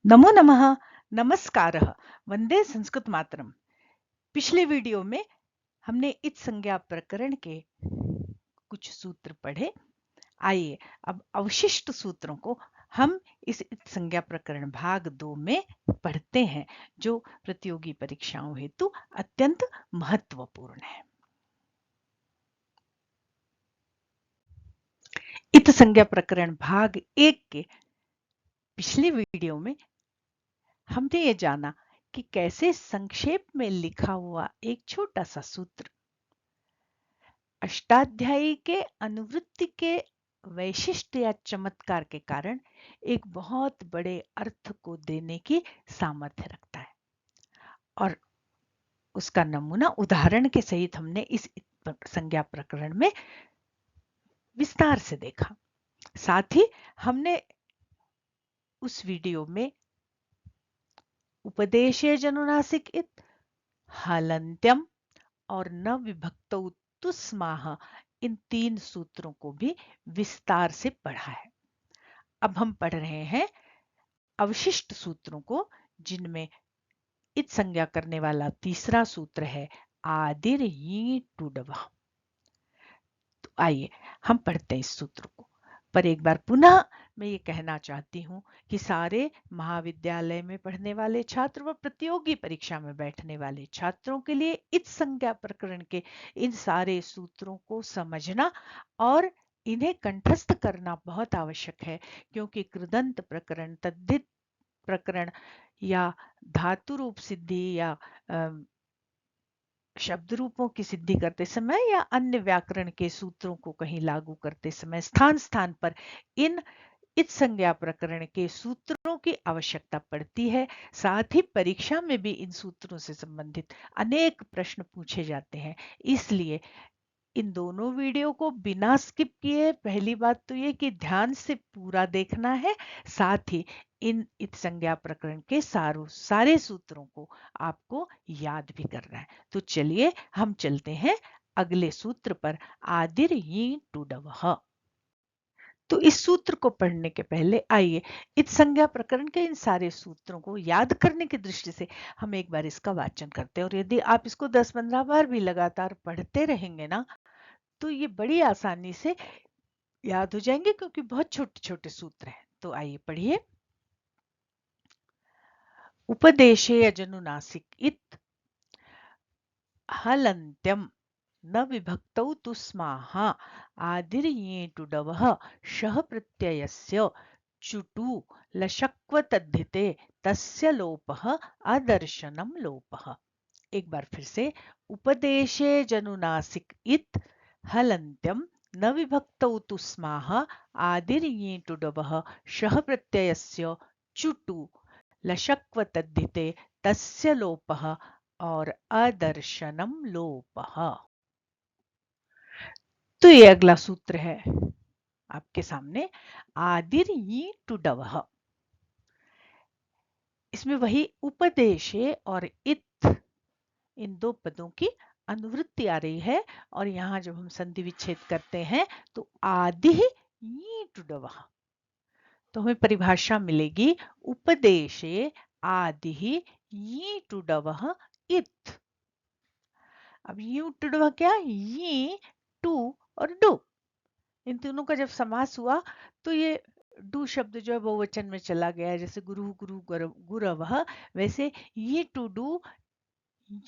नमो नमः, नमस्कारः, वंदे संस्कृत मातरम। पिछले वीडियो में हमने इत् संज्ञा प्रकरण के कुछ सूत्र पढ़े। आइए अब अवशिष्ट सूत्रों को हम इस इत् संज्ञा प्रकरण भाग 2 में पढ़ते हैं, जो प्रतियोगी परीक्षाओं हेतु अत्यंत महत्वपूर्ण है। इत् संज्ञा प्रकरण भाग 1 के पिछले वीडियो में हमने ये जाना कि कैसे संक्षेप में लिखा हुआ एक छोटा सा सूत्र अष्टाध्यायी के अनुवृत्ति के वैशिष्ट या चमत्कार के कारण एक बहुत बड़े अर्थ को देने की सामर्थ्य रखता है, और उसका नमूना उदाहरण के सहित हमने इस संज्ञा प्रकरण में विस्तार से देखा। साथ ही हमने उस वीडियो में उपदेशे जनुनासिक इत, हलन्त्यम और न विभक्तौ तुस्माह, इन 3 सूत्रों को भी विस्तार से पढ़ा है। अब हम पढ़ रहे हैं अवशिष्ट सूत्रों को, जिनमें इत संज्ञा करने वाला तीसरा सूत्र है आदिर ही टूडवा। तो आइए हम पढ़ते हैं इस सूत्र को। पर एक बार पुनः मैं ये कहना चाहती हूँ कि सारे महाविद्यालय में पढ़ने वाले छात्र व प्रतियोगी परीक्षा में बैठने वाले छात्रों के लिए इत संज्ञा प्रकरण के इन सारे सूत्रों को समझना और इन्हें कंठस्थ करना बहुत आवश्यक है, क्योंकि कृदंत प्रकरण, तद्धित प्रकरण या धातु रूप सिद्धि या शब्द रूपों की सिद्धि करते समय या अन्य व्याकरण के सूत्रों को कहीं लागू करते समय स्थान स्थान पर इन इत संज्ञा प्रकरण के सूत्रों की आवश्यकता पड़ती है। साथ ही परीक्षा में भी इन सूत्रों से संबंधित अनेक प्रश्न पूछे जाते हैं। इसलिए इन दोनों वीडियो को बिना स्किप किए पहली बात तो ये कि ध्यान से पूरा देखना है, साथ ही इन इत संज्ञा प्रकरण के सारे सूत्रों को आपको याद भी करना है। तो चलिए हम चलते हैं अगले सूत्र पर, आदिर ही टूडवह। तो इस सूत्र को पढ़ने के पहले आइए इत संज्ञा प्रकरण के इन सारे सूत्रों को याद करने की दृष्टि से हम एक बार इसका वाचन करते हैं। और यदि आप इसको 10-15 बार भी लगातार पढ़ते रहेंगे ना, तो ये बड़ी आसानी से याद हो जाएंगे, क्योंकि बहुत छोटे छोटे सूत्र हैं। तो आइए पढ़िए। उपदेशे अजनुनासिक इत, हलन्त्यम न विभक्तौ तुस्माः, आदिर्ये टुडवः शः प्रत्ययस्य चुटु लशक्व तद्धिते तस्य लोपः अदर्शनम लोपः। एक बार फिर से, उपदेशे जनुनासिक इत, हलन्त्यम न विभक्तौ तुस्माः, आदिर्ये टुडवः शः प्रत्ययस्य चुटु लशक्व तद्धिते तस्य लोपः और अदर्शनम लोपः। तो ये अगला सूत्र है आपके सामने, आदिर ही टुडवः। इसमें वही उपदेशे और इत, इन दो पदों की अनुवृत्ति आ रही है, और यहां जब हम संधि विच्छेद करते हैं तो आदि ही टुडवः, तो हमें परिभाषा मिलेगी उपदेशे आदि ही टुडवः इत। अब यू टुडवः क्या, ये टू और डू, इन तीनों का जब समास हुआ तो ये डू शब्द जो है बहुवचन में चला गया है। जैसे गुरु गुरु गुरवः, वैसे ये टू डू,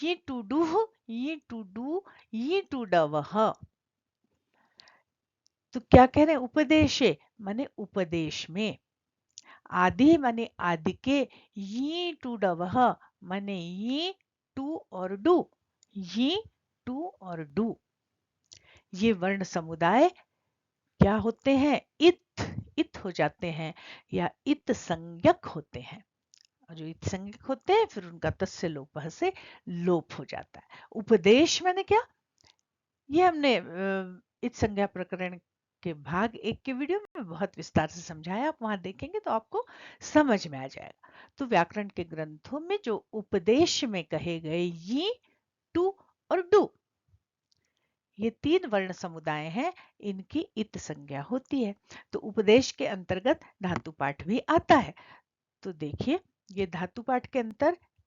ये टू डू, ये टू डू, ये टू डवः। तो क्या कह रहे हैं, उपदेशे माने उपदेश में, आदि माने आदि के, ये टू डवः माने ये टू और डू, ये टू और डू। ये वर्ण समुदाय क्या होते हैं, इत हो जाते हैं या इत संज्ञक होते हैं। और जो इत संज्ञक होते हैं फिर उनका तस्य लोपः से लोप हो जाता है। उपदेश मैंने क्या, ये हमने इत संज्ञा प्रकरण के भाग 1 के वीडियो में बहुत विस्तार से समझाया, आप वहां देखेंगे तो आपको समझ में आ जाएगा। तो व्याकरण के ग्रंथों में जो उपदेश में कहे गए ये, टू और डू, ये 3 वर्ण समुदाय हैं, इनकी इत संज्ञा होती है। तो उपदेश के अंतर्गत धातु पाठ भी आता है। तो देखिए ये धातु पाठ के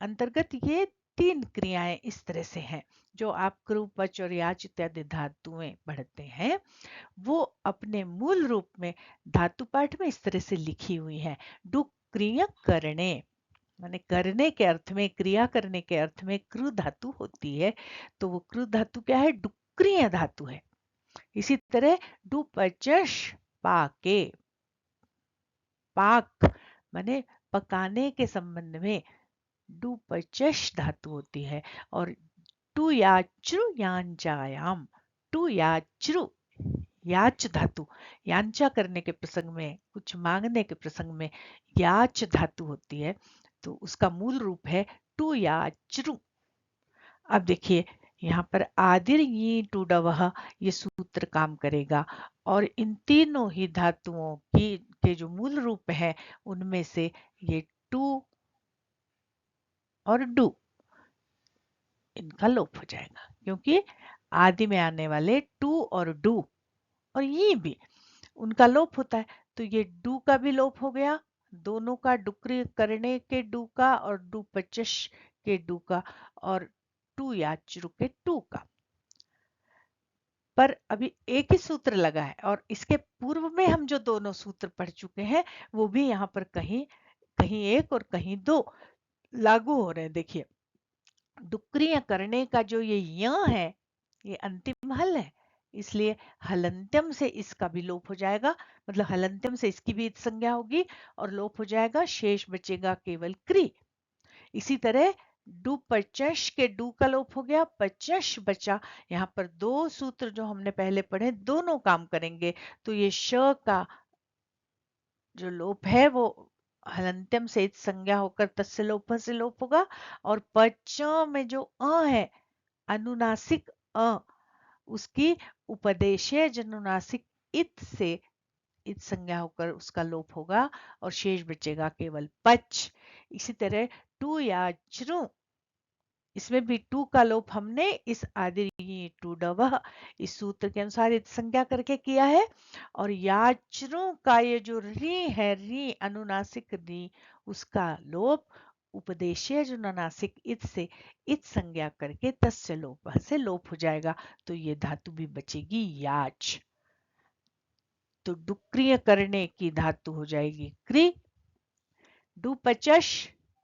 अंतर्गत ये 3 क्रियाएं इस तरह से हैं जो आप क्रू, पच और याच इत्यादि धातुएं पढ़ते हैं, वो अपने मूल रूप में धातु पाठ में इस तरह से लिखी हुई है। डुक्रिय करणे माने करने के अर्थ में, क्रिया करने के अर्थ में कृ धातु होती है, तो वो कृ धातु क्या है? डुक्रिय धातु है। इसी तरह डुपचश पाके, पाक माने पकाने के संबंध में डुपचश धातु होती है। और टू याच्रु यांचायाम, टू याच्रु याच धातु, यांचा करने के प्रसंग में, कुछ मांगने के प्रसंग में याच धातु होती है, तो उसका मूल रूप है टू याच्रु। अब देखिए यहाँ पर आदिर ये टूडवह ये सूत्र काम करेगा, और इन तीनों ही धातुओं की के जो मूल रूप है उनमें से ये टू और डू इनका लोप हो जाएगा, क्योंकि आदि में आने वाले टू और डू और ये भी उनका लोप होता है। तो ये डू का भी लोप हो गया, दोनों का, डुक्री करने के डू का और डू पचश के डू का, और टू याचरु के टू का। पर अभी एक ही सूत्र लगा है, और इसके पूर्व में हम जो दोनों सूत्र पढ़ चुके हैं वो भी यहाँ पर कहीं कहीं एक और कहीं दो लागू हो रहे हैं। देखिए डुक्रिय करने का जो ये य है ये अंतिम हल है, इसलिए हलंत्यम से इसका भी लोप हो जाएगा, मतलब हलंत्यम से इसकी भी संज्ञा होगी और लोप हो जाएगा, शेष बचेगा केवल क्री। इसी तरह डू पचश के डू का लोप हो गया, पचश बचा। यहाँ पर दो सूत्र जो हमने पहले पढ़े दोनों काम करेंगे, तो ये श का जो लोप है वो हलंत्यम से इत संज्ञा होकर तस्य लोप से लोप होगा, और पच में जो अ है अनुनासिक अ, उसकी उपदेशय जनुनासिक इत से इत संज्ञा होकर उसका लोप होगा और शेष बचेगा केवल पच। इसी तरह टू या च्रु, इसमें भी टू का लोप हमने इस आदि टू डवह इस सूत्र के अनुसार इत संज्ञा करके किया है। और याचरों का ये जो री है, री अनुनासिक री, उसका लोप उपदेशीय जो नासिक इत से इत संज्ञा करके तस्य लोप से लोप हो जाएगा, तो ये धातु भी बचेगी याच। तो डुक्रिय करने की धातु हो जाएगी क्री, डुपचश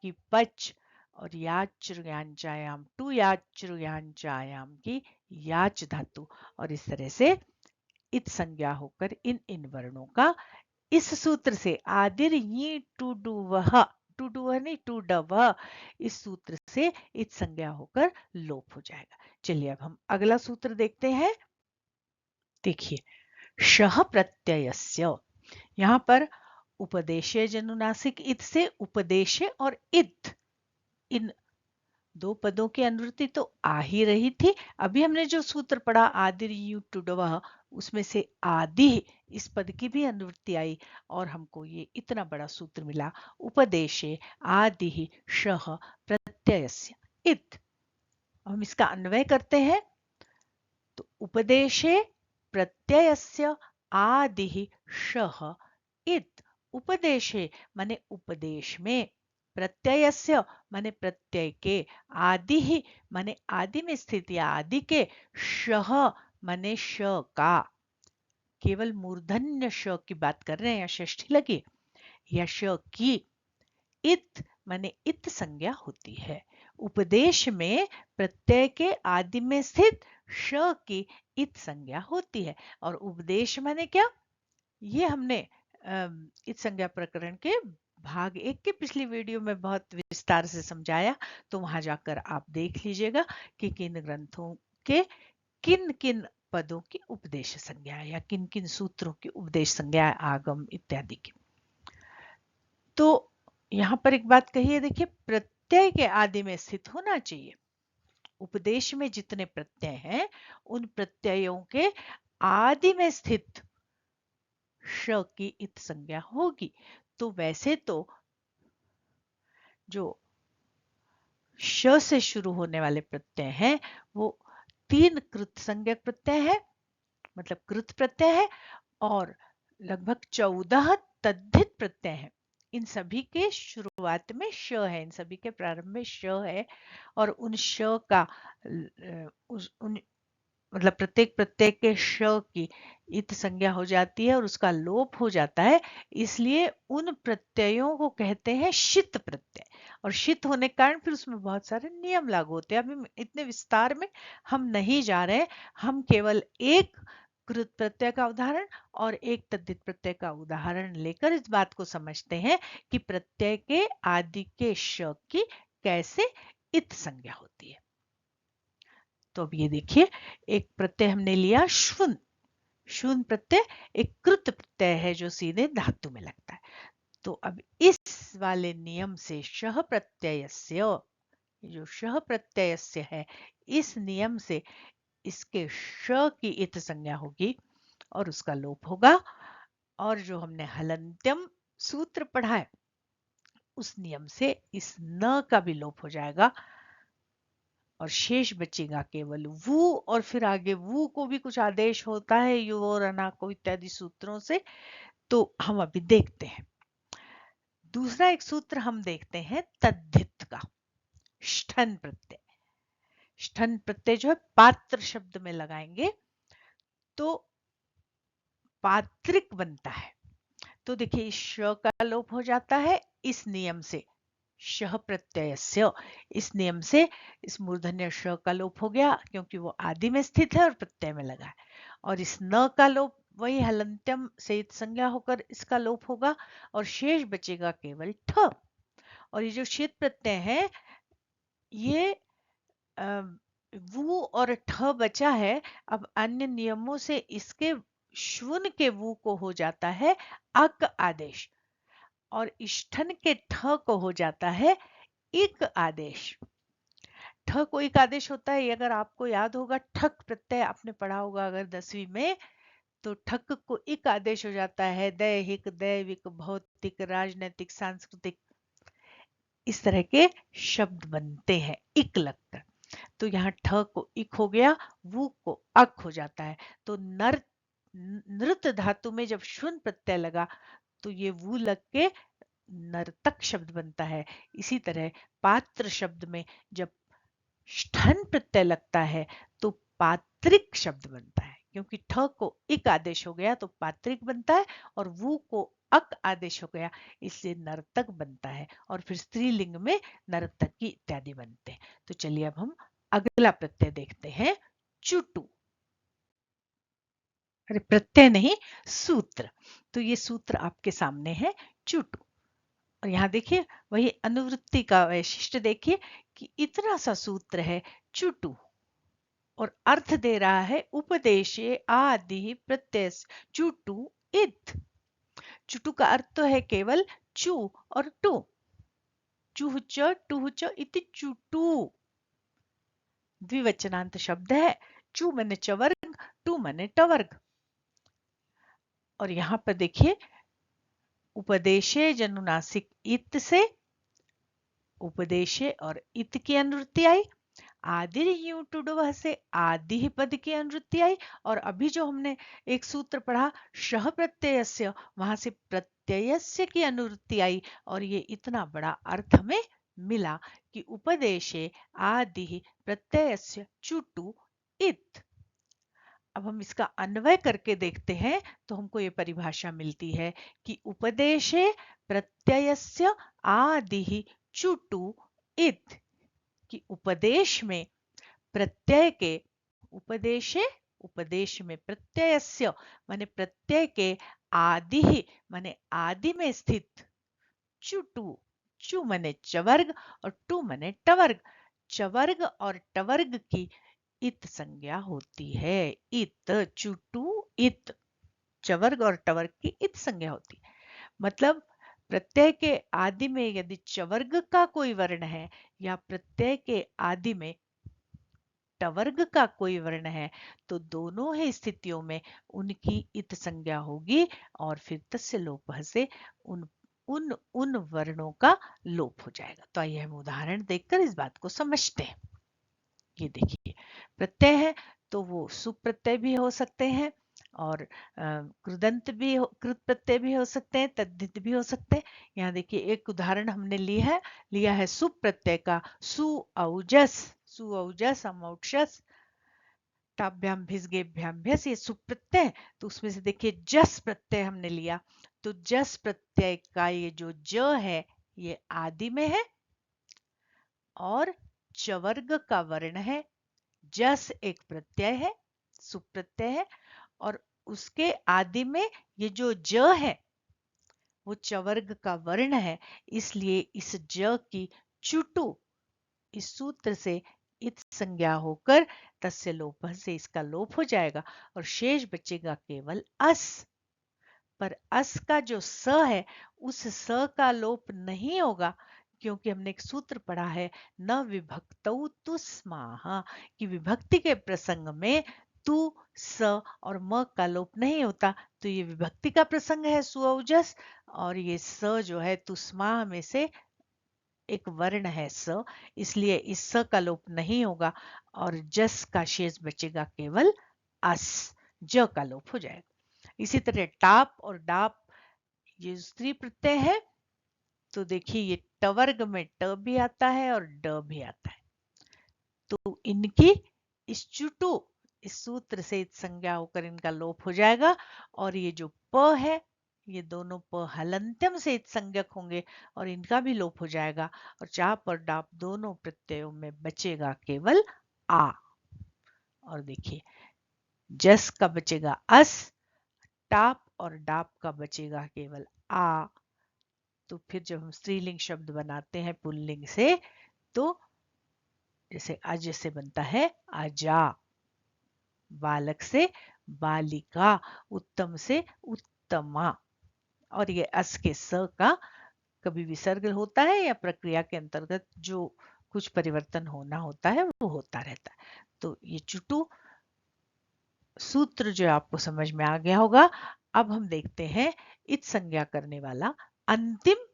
की पच, और याच्रुयांचायाम टू याच्रुयांचायाम की याच धातु। और इस तरह से इत संज्ञा होकर इन इन वर्णों का इस सूत्र से आदिर ये टू डू वह, टू डू वह नहीं टू ड वह, इस सूत्र से इत संज्ञा होकर लोप हो जाएगा। चलिए अब हम अगला सूत्र देखते हैं। देखिए शह प्रत्ययस्य, यहाँ पर उपदेशय जनुनासिक इत से उपदेशय और इत, इन दो पदों की अनुवृत्ति तो आ ही रही थी। अभी हमने जो सूत्र पढ़ा आदिर यू टुडवह, उसमें से आदि इस पद की भी अनुवृत्ति आई और हमको ये इतना बड़ा सूत्र मिला, उपदेशे आदि शह प्रत्ययस्य इत। हम इसका अन्वय करते हैं, तो उपदेशे प्रत्ययस्य आदि शह इत। उपदेशे माने उपदेश में, प्रत्ययस्य माने प्रत्यय के, आदि ही माने आदि में स्थित या आदि के, शह माने श का, केवल मूर्धन्य श की बात कर रहे हैं या षष्ठी लगी, या श की, इत माने इत संज्ञा होती है। उपदेश में प्रत्यय के आदि में स्थित श की इत संज्ञा होती है। और उपदेश माने क्या, ये हमने इत संज्ञा प्रकरण के भाग 1 के पिछली वीडियो में बहुत विस्तार से समझाया, तो वहां जाकर आप देख लीजिएगा कि किन ग्रंथों के किन किन पदों की उपदेश संज्ञा या किन किन सूत्रों की उपदेश संज्ञा, आगम इत्यादि की। तो यहाँ पर एक बात कही है, देखिए प्रत्यय के आदि में स्थित होना चाहिए। उपदेश में जितने प्रत्यय हैं उन प्रत्ययों के आदि में स्थित श की इत संज्ञा होगी। तो वैसे तो जो श से शुरू होने वाले प्रत्यय हैं वो 3 कृत संज्ञक प्रत्यय है, मतलब कृत प्रत्यय है, और लगभग 14 तद्धित प्रत्यय है। इन सभी के शुरुआत में श है, इन सभी के प्रारंभ में श है और उन श का उन मतलब प्रत्येक प्रत्यय के श की इत संज्ञा हो जाती है और उसका लोप हो जाता है, इसलिए उन प्रत्ययों को कहते हैं शित प्रत्यय। और शित होने के कारण फिर उसमें बहुत सारे नियम लागू होते हैं। अभी इतने विस्तार में हम नहीं जा रहे, हम केवल एक कृत प्रत्यय का उदाहरण और एक तद्धित प्रत्यय का उदाहरण लेकर इस बात को समझते हैं कि प्रत्यय के आदि के श की कैसे इत संज्ञा होती है। तो अब ये देखिए, एक प्रत्यय हमने लिया श्वुन। श्वुन प्रत्यय एक कृत प्रत्यय है जो सीधे धातु में लगता है। तो अब इस वाले नियम से शह प्रत्ययस्य, जो शह प्रत्ययस्य है, इस नियम से इसके श की इत संज्ञा होगी और उसका लोप होगा। और जो हमने हलंत्यम सूत्र पढ़ा है उस नियम से इस न का भी लोप हो जाएगा और शेष बचेगा केवल वु। और फिर आगे वु को भी कुछ आदेश होता है यु और अनाको इत्यादि सूत्रों से, तो हम अभी देखते हैं। दूसरा एक सूत्र हम देखते हैं तद्धित का, ष्ठन प्रत्यय। ष्ठन प्रत्यय जो है पात्र शब्द में लगाएंगे तो पात्रिक बनता है। तो देखिए इस श का लोप हो जाता है इस नियम से, शह प्रत्ययस्य, इस नियम से इस मूर्धन्य श का लोप हो गया क्योंकि वो आदि में स्थित है और प्रत्यय में लगा है। और इस न का लोप वही हलंत्यम से इत संज्ञा होकर इसका लोप होगा और शेष बचेगा केवल ठ। और ये जो शीत प्रत्यय है ये वु और ठ बचा है। अब अन्य नियमों से इसके श्वुन के वु को हो जाता है अक आदेश और इष्ठन के ठ को हो जाता है इक आदेश। ठ को इक आदेश होता है, अगर आपको याद होगा ठक प्रत्यय आपने पढ़ा होगा अगर 10वीं में, तो ठक को इक आदेश हो जाता है दैहिक, दैविक, भौतिक, राजनैतिक, सांस्कृतिक, इस तरह के शब्द बनते हैं इक लगकर। तो यहाँ ठ को इक हो गया, वु को अक हो जाता है। तो नृत धातु में जब शुन प्रत्यय लगा तो ये वु लग के नर्तक शब्द बनता है। इसी तरह पात्र शब्द में जब ष्ठन प्रत्यय लगता है तो पात्रिक शब्द बनता है, क्योंकि ठ को इक आदेश हो गया तो पात्रिक बनता है और वु को अक आदेश हो गया इसलिए नर्तक बनता है। और फिर स्त्रीलिंग में नर्तकी इत्यादि बनते हैं। तो चलिए अब हम अगला प्रत्यय देखते हैं, चुटु। अरे प्रत्यय नहीं, सूत्र। तो ये सूत्र आपके सामने है, चुटु। और यहाँ देखिए वही अनुवृत्ति का वैशिष्ट देखिए कि इतना सा सूत्र है चुटु और अर्थ दे रहा है उपदेशे आदि प्रत्यय चुटु इत। चुटु का अर्थ तो है केवल चू और टू, चूह च टूह च इति चुटु, द्विवचनांत शब्द है। चू मने चवर्ग, टू मने टवर्ग। और यहां पर देखिए उपदेशे जनुनासिक इत से उपदेशे और इत की अनुवृत्ति आई, आदि यू टुडवह से आदि पद की अनुवृत्ति आई। और अभी जो हमने एक सूत्र पढ़ा शह प्रत्ययस्य, वहां से प्रत्ययस्य की अनुवृत्ति आई और ये इतना बड़ा अर्थ हमें मिला कि उपदेशे आदि प्रत्ययस्य चुटु इत। अब हम इसका अन्वय करके देखते हैं तो हमको ये परिभाषा मिलती है कि उपदेशे प्रत्ययस्य आदि चुटु इत, कि उपदेश में प्रत्यय के, उपदेशे उपदेश में प्रत्ययस्य माने प्रत्यय के आदि ही माने आदि में स्थित, चुटु, चु माने चवर्ग और टू माने टवर्ग, चवर्ग और टवर्ग की इत संज्ञा होती है। इत, चुटु इत, चवर्ग और टवर्ग की इत संज्ञा होती है। मतलब प्रत्यय के आदि में यदि चवर्ग का कोई वर्ण है या प्रत्यय के आदि में टवर्ग का कोई वर्ण है तो दोनों ही स्थितियों में उनकी इत संज्ञा होगी और फिर तस्य लोपः से उन उन उन वर्णों का लोप हो जाएगा। तो आइए हम उदाहरण देखकर इस बात को समझते हैं। ये देखिए प्रत्यय है तो वो सुप्रत्यय भी हो सकते हैं, और कृदंत भी कृत प्रत्यय भी हो सकते हैं, तद्धित भी हो सकते हैं। यहाँ देखिए एक उदाहरण हमने लिया है सुप प्रत्यय का, सु औजस, सु औजस अमौक्षस, ताभ्याम भिस्गेभ्याम भ्यस, ये सुप प्रत्यय। तो उसमें से देखिए जस प्रत्यय हमने लिया, तो जस प्रत्यय का ये जो ज है ये आदि में है और चवर्ग का वर्ण है। जस एक प्रत्यय है, सुप प्रत्यय है, और उसके आदि में ये जो ज है वो चवर्ग का वर्ण है, इसलिए इस ज की चुटु इस सूत्र से इत संज्ञा होकर तस्य लोप से इसका लोप हो जाएगा और शेष बचेगा केवल अस। पर अस का जो स है उस स का लोप नहीं होगा, क्योंकि हमने एक सूत्र पढ़ा है न विभक्तौ तुस्माहा, कि विभक्ति के प्रसंग में तू स और म का लोप नहीं होता। तो ये विभक्ति का प्रसंग है सुऔजस, और ये स जो है तुस्माह में से एक वर्ण है स, इसलिए इस स का लोप नहीं होगा और जस का शेष बचेगा केवल अस, ज का लोप हो जाएगा। इसी तरह टाप और डाप ये स्त्री प्रत्यय है, तो देखिए ये टवर्ग में ट भी आता है और ड भी आता है, तो इनकी इस चुटु इस सूत्र से संज्ञा होकर इनका लोप हो जाएगा। और ये जो प है ये दोनों प हलंत्यम से संज्ञक होंगे और इनका भी लोप हो जाएगा और चाप और डाप दोनों प्रत्ययों में बचेगा केवल आ। और देखिए जस का बचेगा अस, टाप और डाप का बचेगा केवल आ। तो फिर जब हम स्त्रीलिंग शब्द बनाते हैं पुल्लिंग से, तो जैसे अज से बनता है अजा, बालक से बालिका, उत्तम से उत्तमा, और ये अस के स का कभी विसर्ग होता है या प्रक्रिया के अंतर्गत जो कुछ परिवर्तन होना होता है वो होता रहता है। तो ये चुटु सूत्र जो आपको समझ में आ गया होगा। अब हम देखते हैं इत संज्ञा करने वाला अंतिम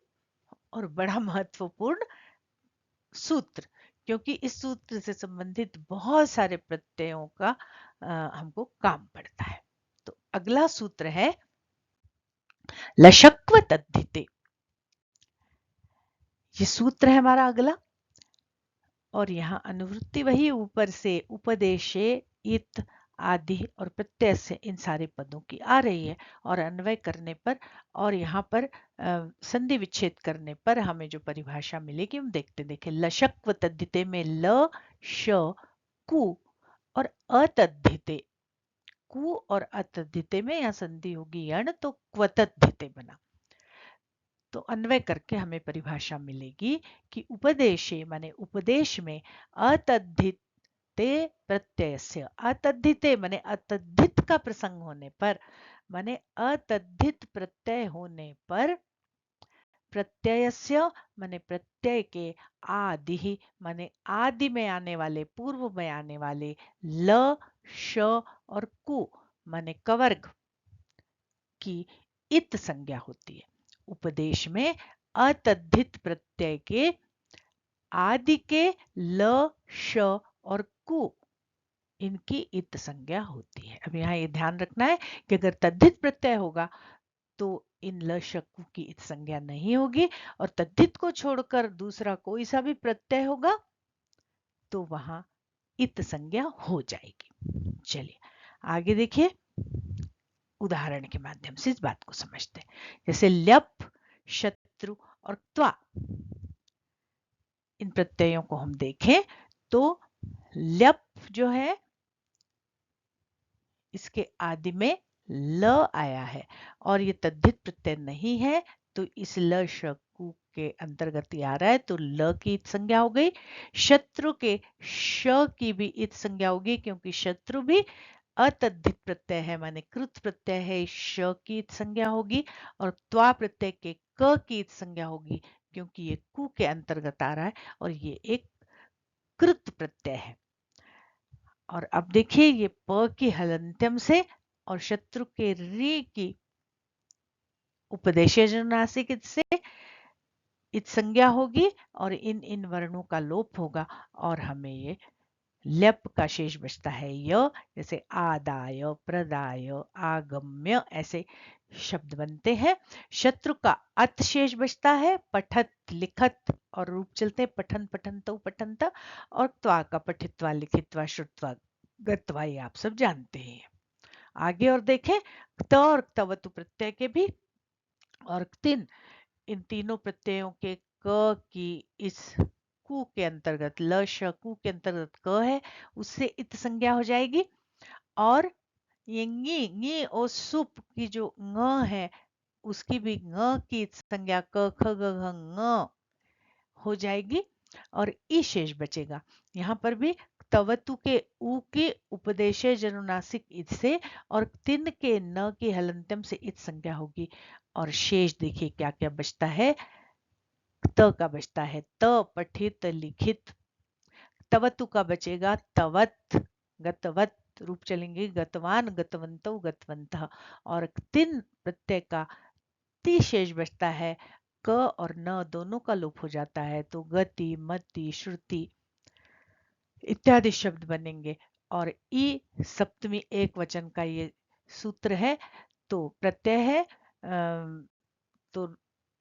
और बड़ा महत्वपूर्ण सूत्र, क्योंकि इस सूत्र से संबंधित बहुत सारे प्रत्ययों का हमको काम पड़ता है। तो अगला सूत्र है लशक्व तद्धिते। ये सूत्र है हमारा अगला, और यहाँ अनुवृत्ति वही ऊपर से उपदेशे इत आदि और प्रत्यय से इन सारे पदों की आ रही है, और अन्वय करने पर और यहाँ पर संधि विच्छेद करने पर हमें जो परिभाषा मिलेगी हम देखते देखें। लशक्व तद्धिते में ल श कु और अतद्धिते, कु और अतद्धिते में यहाँ संधि होगी यण, तो क्वतद्धिते बना। तो अन्वय करके हमें परिभाषा मिलेगी कि उपदेशे माने उपदेश में अतद्धिते प्रत्ययस्य, अतद्धिते माने अतद्धित का प्रसंग होने पर, माने अतद्धित प्रत्यय होने पर, प्रत्ययस्य माने प्रत्यय के, आदि माने आदि में आने वाले, पूर्व में आने वाले, ल श और कु माने कवर्ग की इत संज्ञा होती है। उपदेश में अतद्धित प्रत्यय के आदि के ल श और कु इनकी इत संज्ञा होती है। अब यहाँ ये ध्यान रखना है कि अगर तद्धित प्रत्यय होगा तो इन ल श कु की इत संज्ञा नहीं होगी, और तद्धित को छोड़कर दूसरा कोई सा भी प्रत्यय होगा तो वहां इत संज्ञा हो जाएगी। चलिए आगे देखिए, उदाहरण के माध्यम से इस बात को समझते हैं। जैसे ल्यप, शत्रु और त्वा, इन प्रत्ययों को हम देखें तो ल्यप जो है इसके आदि में ल आया है और ये तद्धित प्रत्यय नहीं है, तो इस ल शक्कु के अंतर्गत ही आ रहा है, तो ल की इत संज्ञा हो गई। शत्रु के श की भी इत संज्ञा होगी, क्योंकि शत्रु भी अतद्धित प्रत्यय है, माने कृत प्रत्यय है, श की इत संज्ञा होगी। और त्वा प्रत्यय के क की इत संज्ञा होगी, क्योंकि ये कु के अंतर्गत आ रहा है और ये एक कृत प्रत्यय है। और अब देखिए ये प की हलंत्यम से और शत्रु के री की उपदेशनासिक से इत संज्ञा होगी और इन इन वर्णों का लोप होगा और हमें ये ल्यप का शेष बचता है य, जैसे आदाय, प्रदाय, आगम्य ऐसे शब्द बनते हैं। शत्रु का अत शेष बचता है, पठत, लिखत, और रूप चलते हैं पठन, पठनतौ, पठनत, और त्वा का पठित्वा, लिखित्वा, श्रुत्वा, गत्वा, ये आप सब जानते हैं। आगे और देखें, त और तवतु प्रत्यय के भी, और तिन, इन तीनों प्रत्ययों के क की इस कु के अंतर्गत, ल श कु के अंतर्गत क है, उससे इत संज्ञा हो जाएगी। और ये ङी और सुप की जो ङ है, उसकी भी ङ की इत संज्ञा क ख ग घ ङ हो जाएगी, और ई शेष बचेगा। यहाँ पर भी तवतु के उ के उपदेशे जनुनासिक इत से, और तिन के न के हलंत्यम से इत संज्ञा होगी। और शेष देखिए क्या क्या बचता है। त का बचता है त, पठित, लिखित। तवतु का बचेगा तवत, गतवत, रूप चलेंगे गतवान, गतवंतो, गतवंतः। और तिन प्रत्यय का ती शेष बचता है, क और न दोनों का लोप हो जाता है, तो गति, मति, श्रुति इत्यादि शब्द बनेंगे। और ई सप्तमी एक वचन का ये सूत्र है, तो प्रत्यय है, तो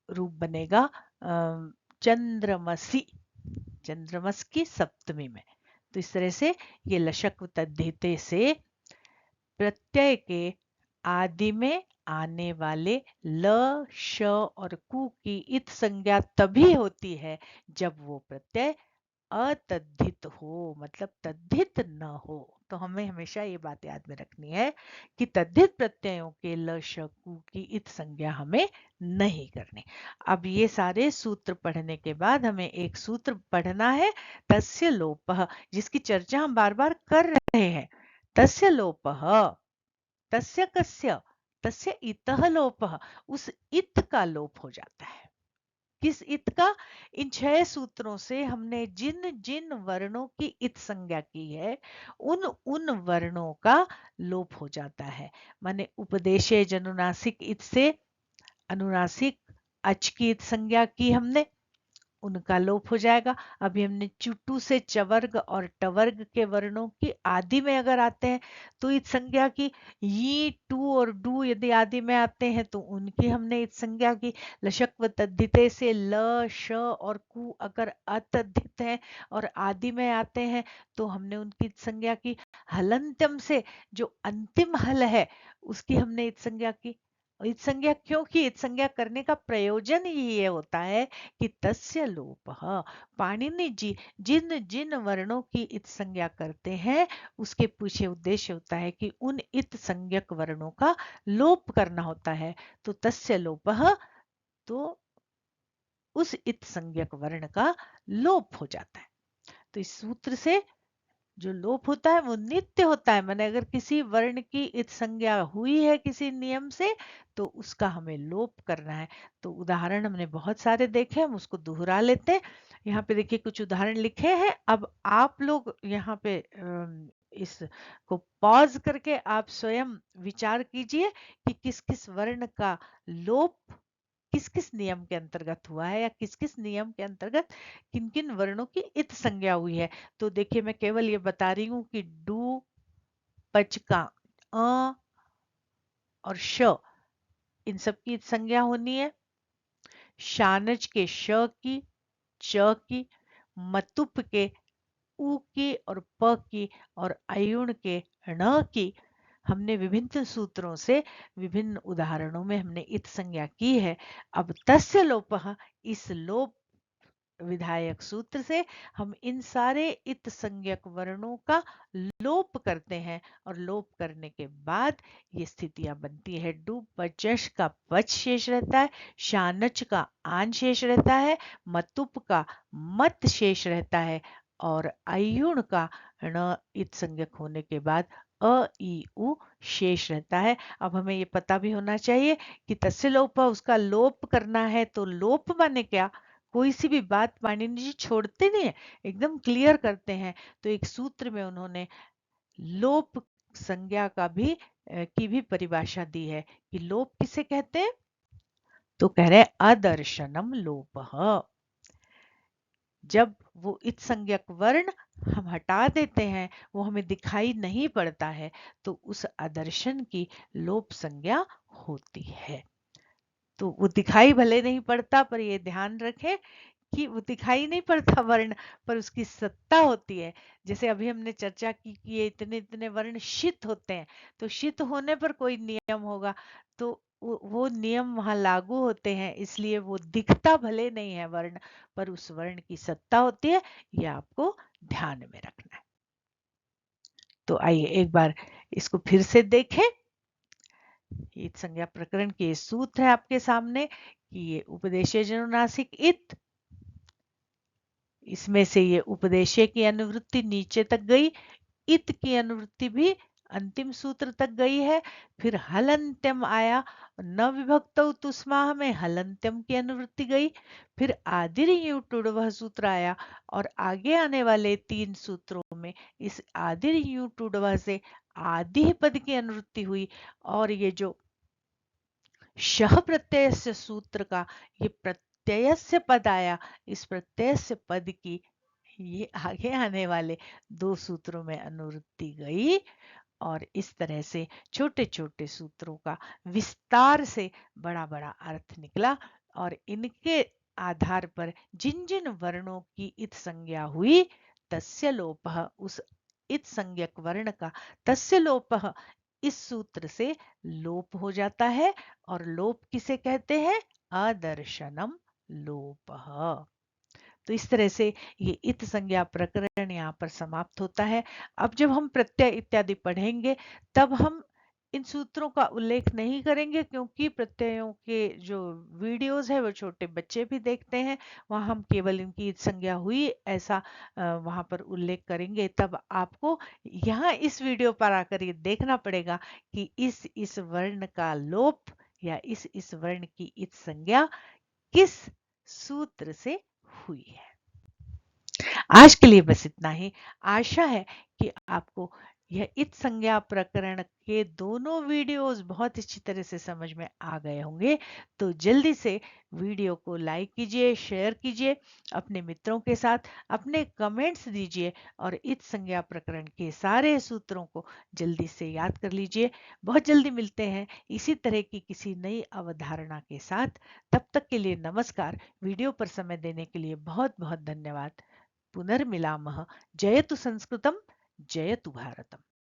रूप बनेगा चंद्रमसी, चंद्रमस की सप्तमी में। तो इस तरह से ये लशक्व तद्धिते से प्रत्यय के आदि में आने वाले ल, श और कु की इत संज्ञा तभी होती है जब वो प्रत्यय अतद्धित हो, मतलब तद्धित न हो। तो हमें हमेशा ये बात याद में रखनी है कि तद्धित प्रत्ययों के ल, श, कु की इत संज्ञा हमें नहीं करनी। अब ये सारे सूत्र पढ़ने के बाद हमें एक सूत्र पढ़ना है, तस्य लोपः, जिसकी चर्चा हम बार बार कर रहे हैं। तस्य लोपः, तस्य कस्य, तस्य इतः लोपः, उस इत का लोप हो जाता है। किस इत का? इन 6 सूत्रों से हमने जिन जिन वर्णों की इत संज्ञा की है, उन उन वर्णों का लोप हो जाता है। माने उपदेशे जनुनासिक इत से अनुनासिक अच की इत संज्ञा की हमने, उनका लोप हो जाएगा। अभी हमने चुटू से चवर्ग और टवर्ग के वर्णों की आदि में अगर आते हैं तो इत संज्ञा की, ये टू और डू यदि आदि में आते हैं तो उनकी हमने इत संज्ञा की। लशक्व तद्धिते से ल, श और कु अगर अतद्धित है और आदि में आते हैं तो हमने उनकी इत संज्ञा की। हलंत्यम से जो अंतिम हल है उसकी हमने इत संज्ञा की। इत संज्ञा क्योंकि इत संज्ञा करने का प्रयोजन ही ये होता है कि तस्य लोपः, पाणिनि जी जिन जिन वर्णों की इत संज्ञा करते हैं उसके पीछे उद्देश्य होता है कि उन इत संज्ञक वर्णों का लोप करना होता है। तो तस्य लोपः, तो उस इत संज्ञक वर्ण का लोप हो जाता है। तो इस सूत्र से जो लोप होता है वो नित्य होता है। मैंने अगर किसी वर्ण की इत संज्ञा हुई है किसी नियम से तो उसका हमें लोप करना है। तो उदाहरण हमने बहुत सारे देखे, हम उसको दोहरा लेते हैं। यहाँ पे देखिए कुछ उदाहरण लिखे हैं। अब आप लोग यहाँ पे इसको पॉज करके आप स्वयं विचार कीजिए कि किस किस वर्ण का लोप किस किस नियम के अंतर्गत हुआ है, या किस किस नियम के अंतर्गत किन किन वर्णों की इत संज्ञा हुई है। तो देखिए मैं केवल ये बता रही हूँ कि डू, पच का अ और श, इन सब की इत संज्ञा होनी है। शानच के श की, च की, मतुप के उ की और प की, और अयुण के ण की हमने विभिन्न सूत्रों से विभिन्न उदाहरणों में हमने इत संज्ञा की है। अब तस्य लोपः, इस लोप विधायक सूत्र से हम इन सारे इत संज्ञक वर्णों का लोप करते हैं, और लोप करने के बाद ये स्थितियां बनती है। डू पचश का पच शेष रहता है, शानच का आन शेष रहता है, मतुप का मत शेष रहता है, और अयुण का ण इत संज्ञक होने के बाद अ ई उ शेष रहता है। अब हमें ये पता भी होना चाहिए कि तस्य लोप उसका लोप करना है, तो लोप माने क्या? कोई सी भी बात पाणिनि जी छोड़ते नहीं है, एकदम क्लियर करते हैं। तो एक सूत्र में उन्होंने लोप संज्ञा का भी की भी परिभाषा दी है कि लोप किसे कहते हैं। तो कह रहे अदर्शनम लोपः, जब वो इत संज्ञक वर्ण हम हटा देते हैं, वो हमें दिखाई नहीं पड़ता है, तो उस आदर्शन की लोप संज्ञा होती है। तो वो दिखाई भले नहीं पड़ता, पर ये ध्यान रखें कि वो दिखाई नहीं पड़ता वर्ण, पर उसकी सत्ता होती है। जैसे अभी हमने चर्चा की कि ये इतने इतने वर्ण शित होते हैं, तो शित होने पर कोई नियम होगा, तो वो नियम वहां लागू होते हैं, इसलिए वो दिखता भले नहीं है वर्ण, पर उस वर्ण की सत्ता होती है। ये आपको ध्यान में रखना है। तो आइए एक बार इसको फिर से देखें। इत संज्ञा प्रकरण के सूत्र है आपके सामने कि ये उपदेशे जनुनासिक इत, इसमें से ये उपदेशे की अनुवृत्ति नीचे तक गई, इत की अनुवृत्ति भी अंतिम सूत्र तक गई है। फिर हलंत्यम आया, न विभक्त तुस्माह में हलंत्यम की अनुवृत्ति गई। फिर आदिर यूटुडवह सूत्र आया, और आगे आने वाले 3 सूत्रों में इस आदिर यूटुडवह से आदि पद की अनुवृत्ति हुई। और ये जो शह प्रत्यय सूत्र का ये प्रत्यय पद आया, इस प्रत्यय पद की ये आगे आने वाले 2 सूत्रों में अनुवृत्ति गई। और इस तरह से छोटे छोटे सूत्रों का विस्तार से बड़ा बड़ा अर्थ निकला, और इनके आधार पर जिन जिन वर्णों की इत संज्ञा हुई, तस्य लोपः, उस इत संज्ञक वर्ण का तस्य लोपः इस सूत्र से लोप हो जाता है। और लोप किसे कहते हैं? अदर्शनम लोपः। तो इस तरह से ये इत संज्ञा प्रकरण यहाँ पर समाप्त होता है। अब जब हम प्रत्यय इत्यादि पढ़ेंगे, तब हम इन सूत्रों का उल्लेख नहीं करेंगे, क्योंकि प्रत्ययों के जो वीडियोस है वो छोटे बच्चे भी देखते हैं। वहां हम केवल इनकी इत संज्ञा हुई ऐसा वहां पर उल्लेख करेंगे। तब आपको यहाँ इस वीडियो पर आकर ये देखना पड़ेगा कि इस वर्ण का लोप या इस वर्ण की इत संज्ञा किस सूत्र से हुई है। आज के लिए बस इतना ही। आशा है कि आपको यह इत संज्ञा प्रकरण के दोनों वीडियोस बहुत अच्छी तरह से समझ में आ गए होंगे। तो जल्दी से वीडियो को लाइक कीजिए, शेयर कीजिए अपने मित्रों के साथ, अपने कमेंट्स दीजिए, और इत संज्ञा प्रकरण के सारे सूत्रों को जल्दी से याद कर लीजिए। बहुत जल्दी मिलते हैं इसी तरह की किसी नई अवधारणा के साथ। तब तक के लिए नमस्कार। वीडियो पर समय देने के लिए बहुत बहुत धन्यवाद। पुनर्मिलामः। जयतु संस्कृतम, जयतु भारतम।